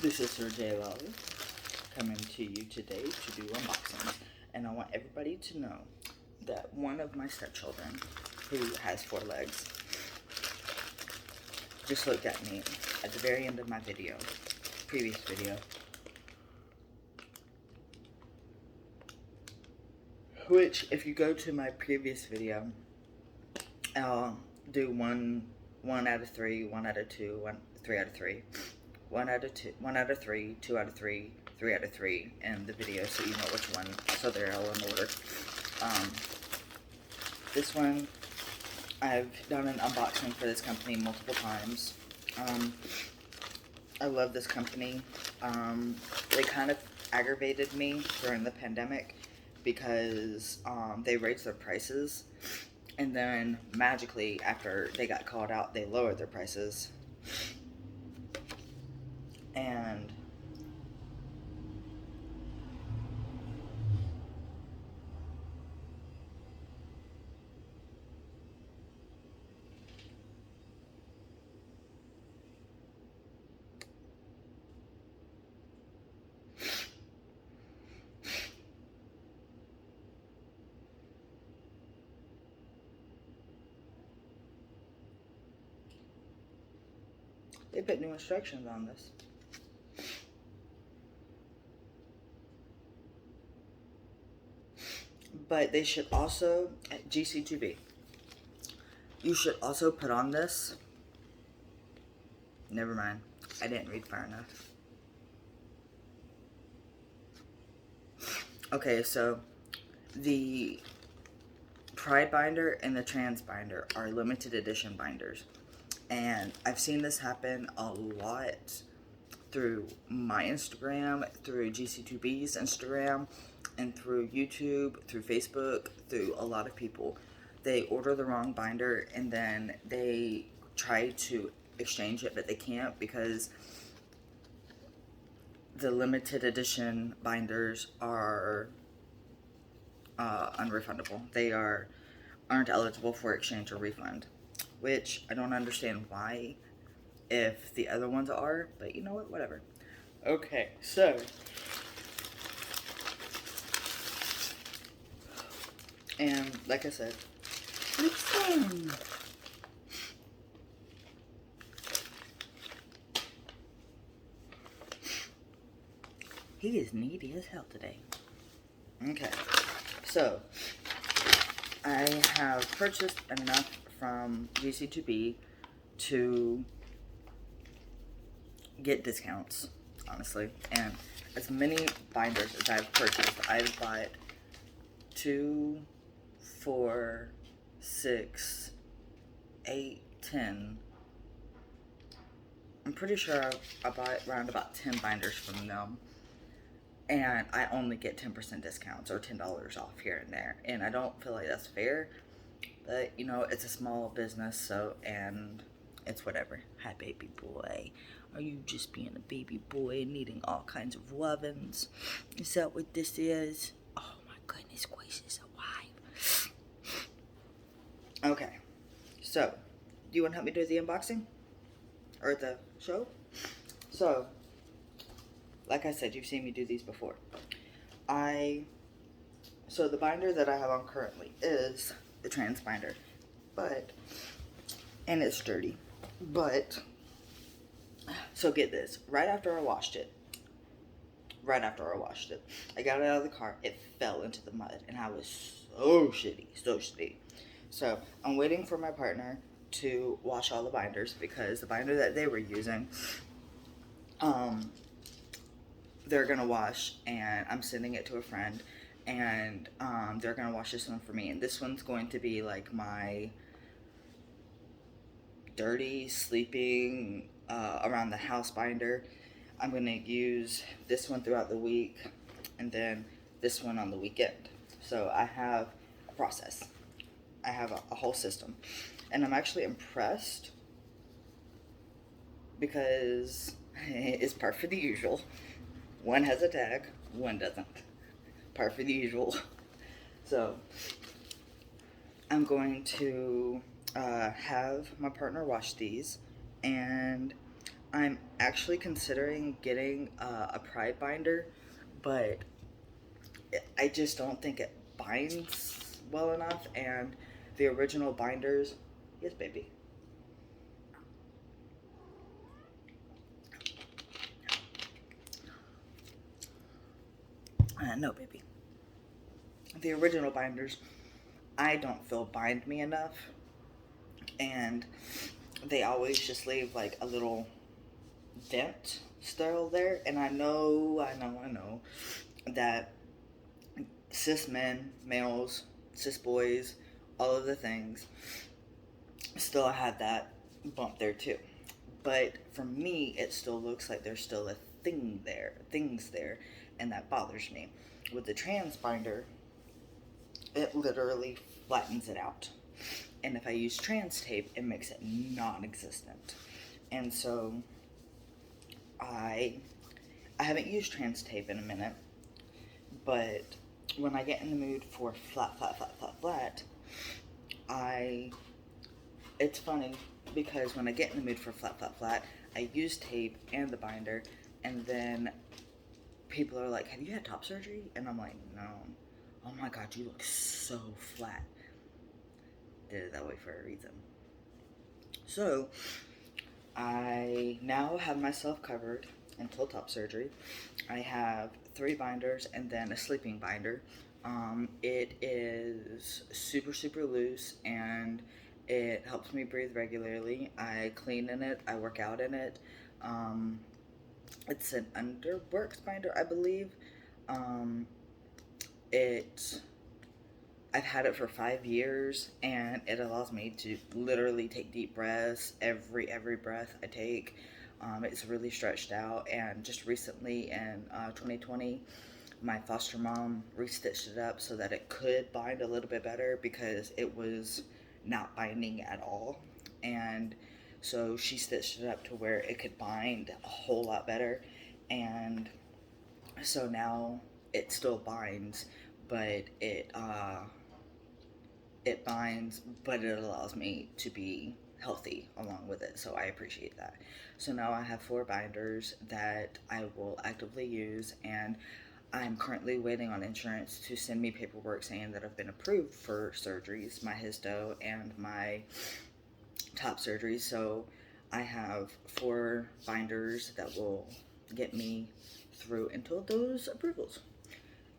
This is Sir J Love coming to you today to do unboxings, and I want everybody to know that one of my stepchildren, who has 4 legs, just looked at me at the very end of my video, previous video, which if you go to my previous video, I'll do one out of 3, 1 out of 2, 3 out of 3. 1 out of 2, 1 out of 3, 2 out of 3, 3 out of 3 in the video, so you know which one. So they're all in order. This one, I've done an unboxing for this company multiple times. I love this company. They kind of aggravated me during the pandemic because they raised their prices, and then magically after they got called out, they lowered their prices. And they put new instructions on this. But they should also, at GC2B, you should also put on this. Never mind, I didn't read far enough. Okay, so the Pride binder and the Trans binder are limited edition binders. And I've seen this happen a lot through my Instagram, through GC2B's Instagram, and through YouTube, through Facebook, through a lot of people. They order the wrong binder and then they try to exchange it, but they can't because the limited edition binders are unrefundable. They aren't eligible for exchange or refund, which I don't understand why if the other ones are, but you know what, whatever. Okay, so and like I said, listen. He is needy as hell today. Okay, so I have purchased enough from GC2B to get discounts, honestly, and as many binders as I've purchased, I've bought 2, 4, 6, 8, 10. I'm pretty sure I bought around about 10 binders from them, and I only get 10% discounts or $10 off here and there, and I don't feel like that's fair, but you know, it's a small business, so, and it's whatever. Hi, baby boy. Are you just being a baby boy and needing all kinds of lovin's? Is that what this is? Oh my goodness gracious alive. Okay, so, do you want to help me do the unboxing? Or the show? So, like I said, you've seen me do these before. So the binder that I have on currently is the Trans binder, and it's dirty, but, so get this, right after I washed it, I got it out of the car, it fell into the mud, and I was so shitty. So I'm waiting for my partner to wash all the binders, because the binder that they were using, they're gonna wash, and I'm sending it to a friend, and they're gonna wash this one for me, and this one's going to be like my dirty sleeping around the house binder. I'm gonna use this one throughout the week, and then this one on the weekend. So I have a process, I have a whole system, and I'm actually impressed because it's par for the usual. One has a tag, one doesn't. Par for the usual. So, I'm going to have my partner wash these, and I'm actually considering getting a pride binder, but I just don't think it binds well enough. And the original binders, yes, baby. No, baby. The original binders, I don't feel bind me enough, and they always just leave like a little dent still there. And I know that cis men, males, cis boys, all of the things still have that bump there too. But for me, it still looks like there's still a things there, and that bothers me. With the trans binder, it literally flattens it out. And if I use trans tape, it makes it non existent. And so I I haven't used trans tape in a minute, but when I get in the mood for flat, I it's funny because when I get in the mood for flat, I use tape and the binder, and then people are like, "Have you had top surgery?" And I'm like, "No." "Oh my god, you look so flat." Did it that way for a reason. So I now have myself covered until top surgery. I have 3 binders and then a sleeping binder. It is super loose, and it helps me breathe regularly. I clean in it, I work out in it. Um, it's an underworks binder, I believe. Um, it I've had it for 5 years, and it allows me to literally take deep breaths every breath I take. It's really stretched out, and just recently in 2020, my foster mom restitched it up so that it could bind a little bit better because it was not binding at all. And so she stitched it up to where it could bind a whole lot better. And so now it still binds, but it binds, but it allows me to be healthy along with it. So I appreciate that. So now I have 4 binders that I will actively use, and I'm currently waiting on insurance to send me paperwork saying that I've been approved for surgeries, my histo and my top surgery. So I have 4 binders that will get me through until those approvals.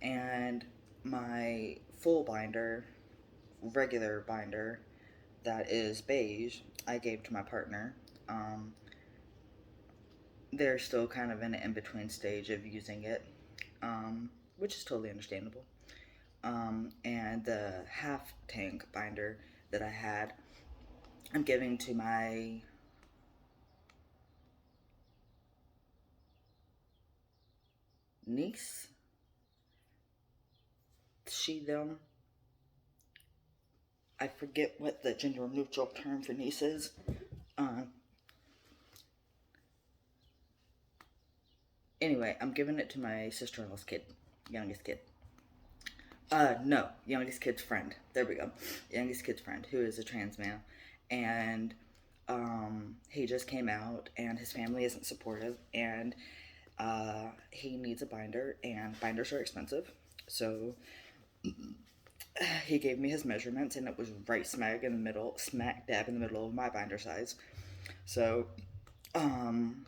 And my full binder, regular binder, that is beige, I gave to my partner. Um, they're still kind of in an in between stage of using it, which is totally understandable. And the half tank binder that I had, I'm giving to my niece, she, them. I forget what the gender neutral term for niece is. Uh, anyway, I'm giving it to my sister in law's kid, youngest kid. No, youngest kid's friend. There we go. Youngest kid's friend, who is a trans man. And he just came out, and his family isn't supportive, and he needs a binder, and binders are expensive. So he gave me his measurements, and it was right smack in the middle, smack dab in the middle of my binder size. So, um,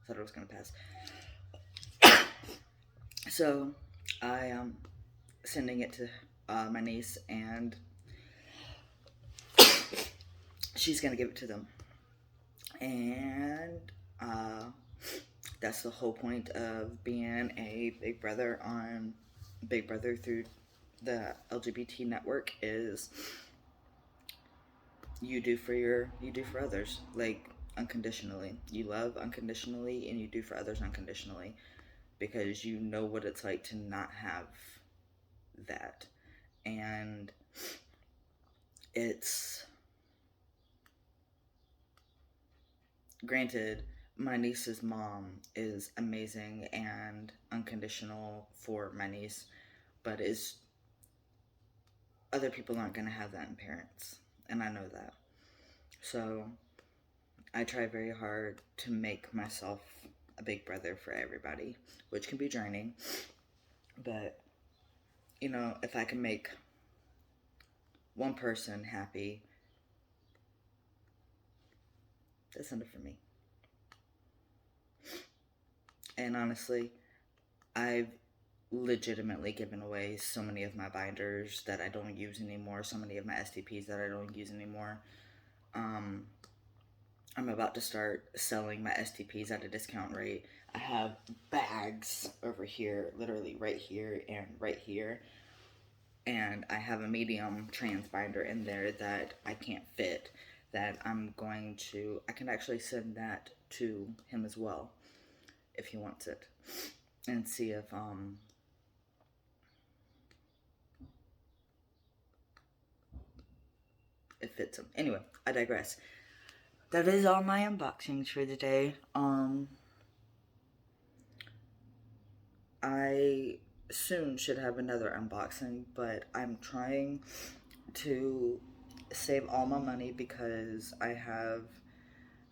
thought it was gonna pass. So, I am sending it to my niece, and she's gonna give it to them. And uh, that's the whole point of being a big brother on Big Brother through the LGBT network is you do for others, like unconditionally. You love unconditionally, and you do for others unconditionally because you know what it's like to not have that. And it's granted, my niece's mom is amazing and unconditional for my niece, but it's other people aren't going to have that in parents, and I know that. So I try very hard to make myself a big brother for everybody, which can be draining, but you know, if I can make one person happy, that's enough for me. And honestly, I've legitimately given away so many of my binders that I don't use anymore, so many of my STPs that I don't use anymore. I'm about to start selling my STPs at a discount rate. I have bags over here, literally right here and right here. And I have a medium trans binder in there that I can't fit, that I can actually send that to him as well, if he wants it. And see if, it fits him. Anyway, I digress. That is all my unboxings for the day. I soon should have another unboxing, but I'm trying to save all my money because I have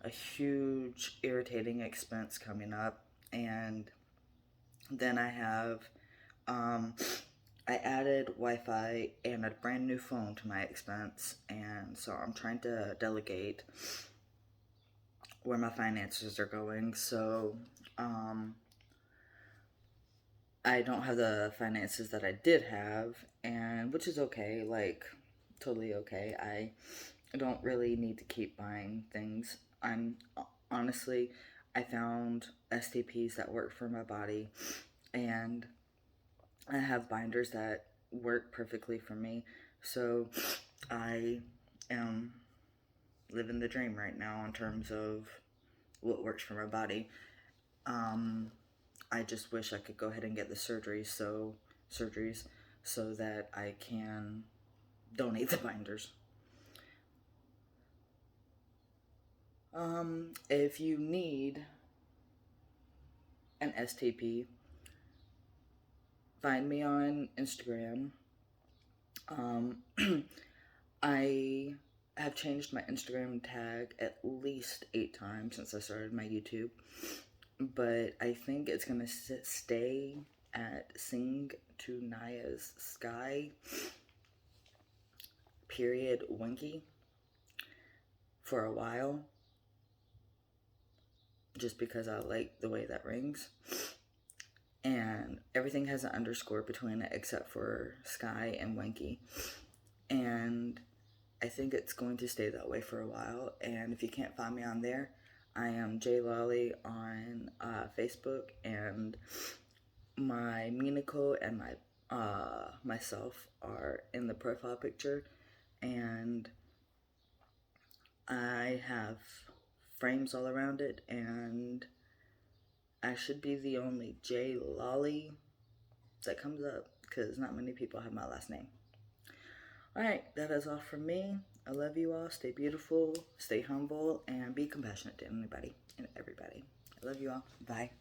a huge irritating expense coming up, and then I have I added Wi-Fi and a brand new phone to my expense, and so I'm trying to delegate where my finances are going. So I don't have the finances that I did have, and which is okay, like totally okay. I don't really need to keep buying things. Honestly, I found STPs that work for my body, and I have binders that work perfectly for me. So I am living the dream right now in terms of what works for my body. I just wish I could go ahead and get the surgeries so that I can donate the binders. If you need an STP, find me on Instagram. I have changed my Instagram tag at least 8 times since I started my YouTube, but I think it's gonna stay at Sing to Naya's Sky _Winky for a while, just because I like the way that rings. And everything has an underscore between it except for Sky and Winky. And I think it's going to stay that way for a while. And if you can't find me on there, I am J Lolly on Facebook, and my Minico and my myself are in the profile picture, and I have frames all around it, and I should be the only J Lolly that comes up because not many people have my last name. Alright, that is all from me. I love you all. Stay beautiful, stay humble, and be compassionate to anybody and everybody. I love you all. Bye.